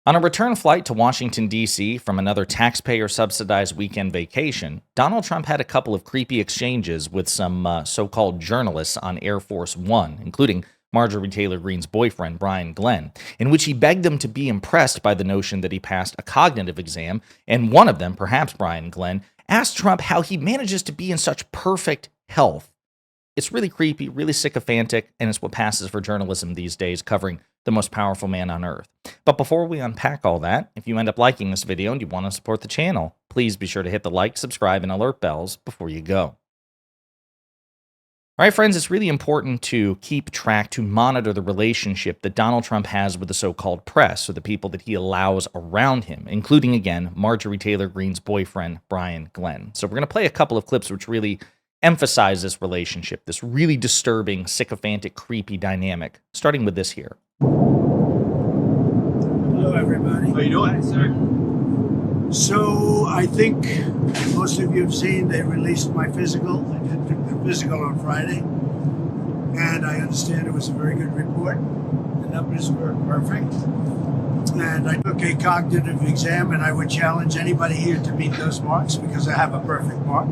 On a return flight to Washington, D.C. from another taxpayer subsidized weekend vacation, Donald Trump had a couple of creepy exchanges with some so called journalists on Air Force One, including Marjorie Taylor Greene's boyfriend, Brian Glenn, in which he begged them to be impressed by the notion that he passed a cognitive exam. And one of them, perhaps Brian Glenn, asked Trump how he manages to be in such perfect health. It's really creepy, really sycophantic, and it's what passes for journalism these days, covering the most powerful man on earth. But before we unpack all that, if you end up liking this video and you want to support the channel, please be sure to hit the like, subscribe, and alert bells before you go. All right, friends, it's really important to keep track, to monitor the relationship that Donald Trump has with the so-called press, or the people that he allows around him, including, again, Marjorie Taylor Greene's boyfriend, Brian Glenn. So we're going to play a couple of clips which really emphasize this relationship, this really disturbing, sycophantic, creepy dynamic, starting with this here. Hello, everybody. How you doing, sir? So I think most of you have seen they released my physical. I did the physical on Friday, and I understand it was a very good report. The numbers were perfect, and I took a cognitive exam, and I would challenge anybody here to meet those marks because I have a perfect mark.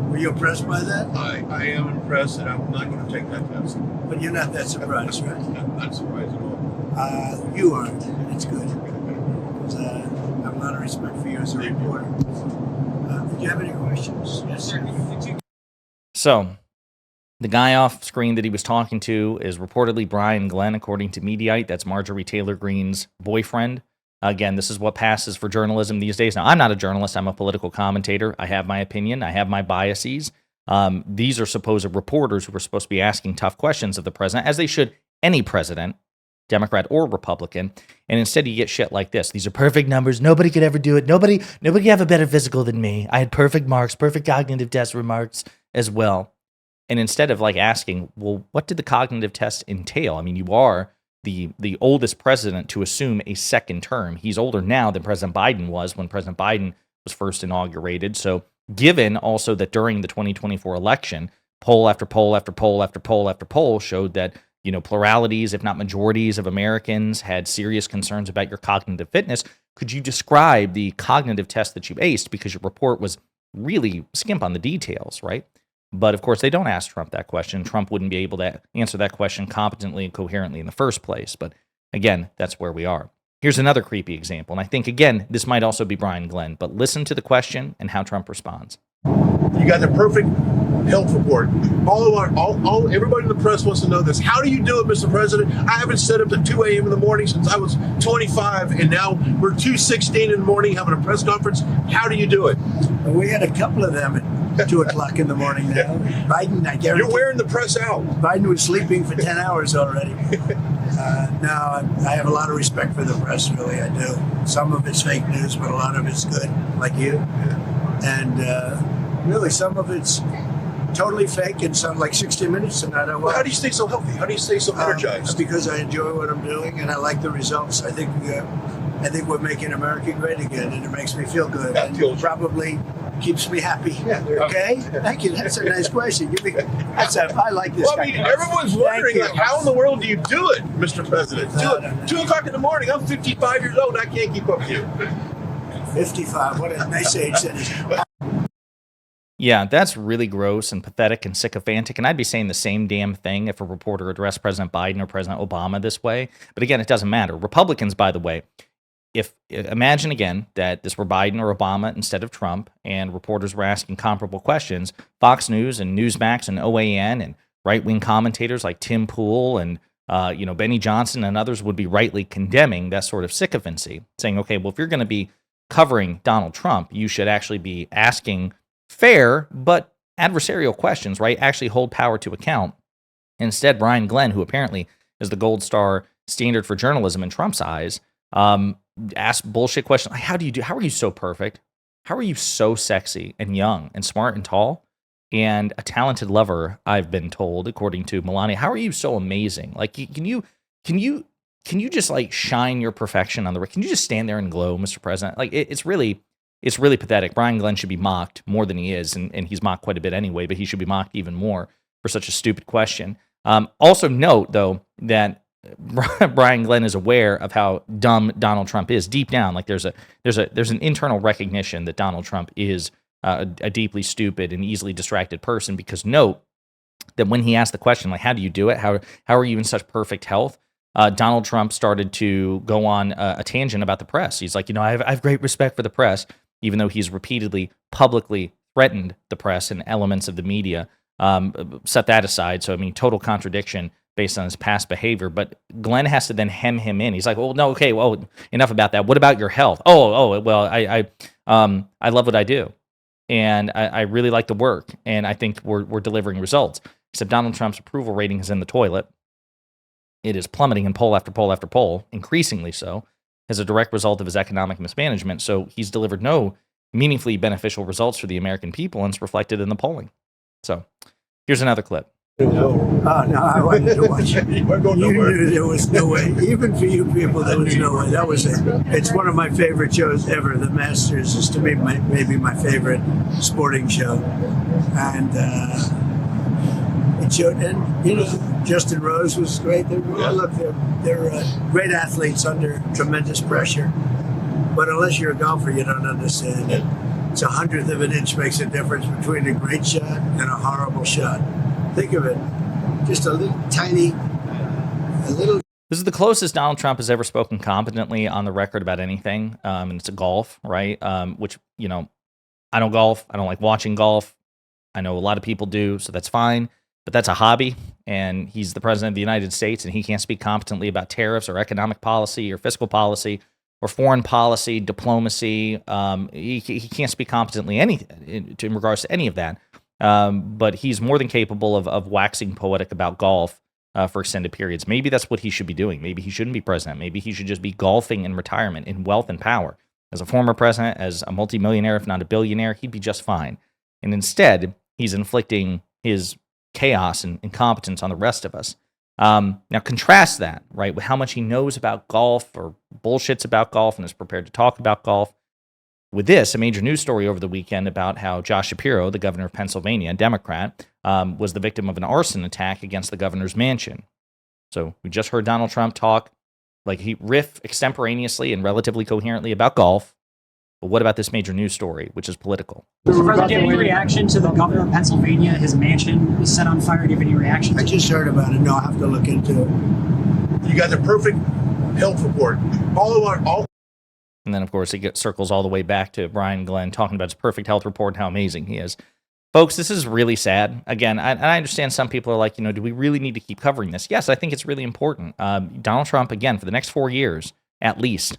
Were you impressed by that? I am impressed, and I'm not going to take that test. But you're not that surprised, right? I'm not surprised at all. You aren't. It's good. I have a lot of respect for you as a reporter. Do you have any questions? Yes, sir. So, the guy off screen that he was talking to is reportedly Brian Glenn, according to Mediaite. That's Marjorie Taylor Greene's boyfriend. Again, this is what passes for journalism these days. Now, I'm not a journalist. I'm a political commentator. I have my opinion. I have my biases. These are supposed reporters who are supposed to be asking tough questions of the president, as they should any president, Democrat or Republican. And instead, you get shit like this. These are perfect numbers. Nobody could ever do it. Nobody have a better physical than me. I had perfect marks, perfect cognitive test remarks as well. And instead of like asking, well, what did the cognitive test entail? I mean, you are the oldest president to assume a second term. He's older now than President Biden was when President Biden was first inaugurated. So given also that during the 2024 election, poll after poll after poll after poll after poll showed that, you know, pluralities, if not majorities of Americans had serious concerns about your cognitive fitness, could you describe the cognitive test that you aced? Because your report was really skimp on the details, right? But of course, they don't ask Trump that question. Trump wouldn't be able to answer that question competently and coherently in the first place. But again, that's where we are. Here's another creepy example. And I think, again, this might also be Brian Glenn. But listen to the question and how Trump responds. You got the perfect health report. Everybody in the press wants to know this. How do you do it, Mr. President? I haven't set up at 2 a.m. in the morning since I was 25, and now we're 2:16 in the morning having a press conference. How do you do it? Well, we had a couple of them at 2 o'clock in the morning now. Biden, I guarantee. You're wearing the press out. Biden was sleeping for 10 hours already. No, I have a lot of respect for the press, really, I do. Some of it's fake news, but a lot of it's good, like you. And really, some of it's totally fake and some like 60 Minutes and not. Well, how do you stay so healthy? How do you stay so energized? Because I enjoy what I'm doing and I like the results. I think we're making America great again, and it makes me feel good. Yeah, and probably keeps me happy. Yeah. Okay? Thank you. That's a nice question. I like this. Well, I mean, everyone's wondering, like, how in the world do you do it, Mr. President? No. 2 o'clock in the morning. I'm 55 years old. And I can't keep up with you. 55. What a nice age that is. Yeah, that's really gross and pathetic and sycophantic. And I'd be saying the same damn thing if a reporter addressed President Biden or President Obama this way. But again, it doesn't matter. Republicans, by the way, imagine again that this were Biden or Obama instead of Trump, and reporters were asking comparable questions, Fox News and Newsmax and OAN and right-wing commentators like Tim Pool and Benny Johnson and others would be rightly condemning that sort of sycophancy, saying, okay, well, if you're going to be covering Donald Trump, you should actually be asking fair but adversarial questions, right? Actually hold power to account. Instead, Brian Glenn, who apparently is the gold star standard for journalism in Trump's eyes, ask bullshit questions. How are you so perfect? How are you so sexy and young and smart and tall and a talented lover? I've been told, according to Melania, how are you so amazing? Like, can you just like shine your perfection on the? Can you just stand there and glow, Mr. President? Like, it's really pathetic. Brian Glenn should be mocked more than he is, and he's mocked quite a bit anyway. But he should be mocked even more for such a stupid question. Also note though that Brian Glenn is aware of how dumb Donald Trump is deep down. Like there's an internal recognition that Donald Trump is a deeply stupid and easily distracted person. Because note that when he asked the question, like, how do you do it? How are you in such perfect health? Donald Trump started to go on a tangent about the press. He's like, I have great respect for the press, even though he's repeatedly publicly threatened the press and elements of the media. Set that aside. So, I mean, total contradiction based on his past behavior. But Glenn has to then hem him in. He's like, well, no, okay, well, enough about that. What about your health? Well, I love what I do. And I really like the work. And I think we're delivering results. Except Donald Trump's approval rating is in the toilet. It is plummeting in poll after poll after poll, increasingly so, as a direct result of his economic mismanagement. So he's delivered no meaningfully beneficial results for the American people, and it's reflected in the polling. So here's another clip. No, I wanted to watch it. You knew there was no way. Even for you people, there was no way. That was it. It's one of my favorite shows ever. The Masters is to me maybe my favorite sporting show. And it showed, and Justin Rose was great. They're great athletes under tremendous pressure. But unless you're a golfer, you don't understand it. It's 100th of an inch makes a difference between a great shot and a horrible shot. Think of it, just a little tiny, This is the closest Donald Trump has ever spoken competently on the record about anything, and it's a golf, right? Which, I don't golf. I don't like watching golf. I know a lot of people do, so that's fine. But that's a hobby, and he's the president of the United States, and he can't speak competently about tariffs or economic policy or fiscal policy or foreign policy, diplomacy. He can't speak competently in regards to any of that. But he's more than capable of waxing poetic about golf for extended periods. Maybe that's what he should be doing. Maybe he shouldn't be president. Maybe he should just be golfing in retirement, in wealth and power. As a former president, as a multimillionaire, if not a billionaire, he'd be just fine. And instead, he's inflicting his chaos and incompetence on the rest of us. Now contrast that, right, with how much he knows about golf or bullshits about golf and is prepared to talk about golf. With this, a major news story over the weekend about how Josh Shapiro, the governor of Pennsylvania, a Democrat, was the victim of an arson attack against the governor's mansion. So we just heard Donald Trump talk, like he riff extemporaneously and relatively coherently about golf. But what about this major news story, which is political? Mr. President, do you have any reaction to the governor of Pennsylvania? His mansion was set on fire. Do you have any reaction? I just heard about it. No, I have to look into it. You got the perfect health report. All. And then, of course, it circles all the way back to Brian Glenn talking about his perfect health report and how amazing he is. Folks, this is really sad. Again, I understand some people are like, do we really need to keep covering this? Yes, I think it's really important. Donald Trump, again, for the next 4 years, at least,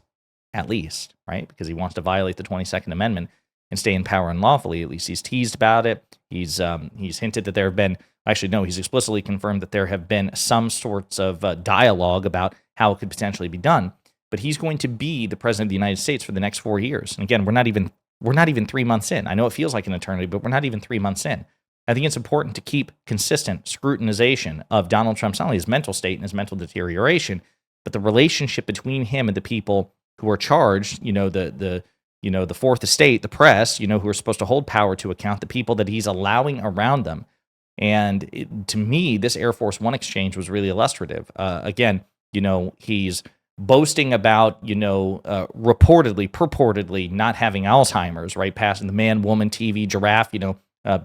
right? Because he wants to violate the 22nd Amendment and stay in power unlawfully. At least he's teased about it. He's hinted that there have been, actually, no, he's explicitly confirmed that there have been some sorts of dialogue about how it could potentially be done. But he's going to be the president of the United States for the next 4 years. And again, we're not even 3 months in. I know it feels like an eternity, but we're not even 3 months in. I think it's important to keep consistent scrutinization of Donald Trump's not only his mental state and his mental deterioration, but the relationship between him and the people who are charged, the fourth estate, the press, who are supposed to hold power to account, the people that he's allowing around them. And to me, this Air Force One exchange was really illustrative. Again, he's boasting about, purportedly not having Alzheimer's, right? Passing the man, woman, TV, giraffe,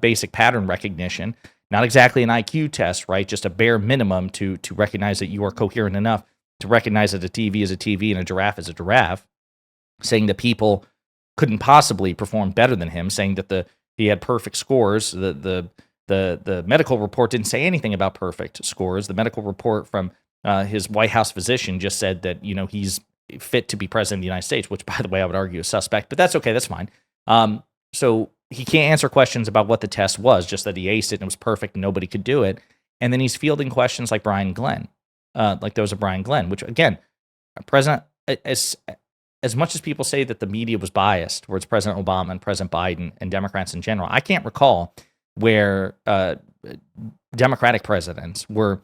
basic pattern recognition. Not exactly an IQ test, right? Just a bare minimum to recognize that you are coherent enough to recognize that a TV is a TV and a giraffe is a giraffe. Saying that people couldn't possibly perform better than him, saying that he had perfect scores. The medical report didn't say anything about perfect scores. The medical report from his White House physician just said that, he's fit to be president of the United States, which, by the way, I would argue is suspect, but that's okay. That's fine. So he can't answer questions about what the test was, just that he aced it and it was perfect and nobody could do it. And then he's fielding questions like Brian Glenn, like those of Brian Glenn, which, again, President, as much as people say that the media was biased towards President Obama and President Biden and Democrats in general, I can't recall where Democratic presidents were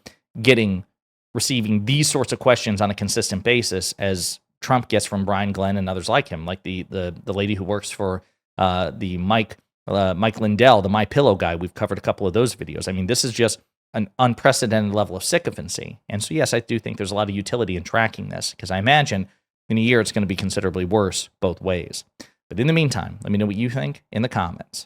receiving these sorts of questions on a consistent basis as Trump gets from Brian Glenn and others like him, like the lady who works for the Mike Lindell, the My Pillow guy. We've covered a couple of those videos. I mean, this is just an unprecedented level of sycophancy. And so, yes, I do think there's a lot of utility in tracking this, because I imagine in a year it's going to be considerably worse both ways. But in the meantime, let me know what you think in the comments.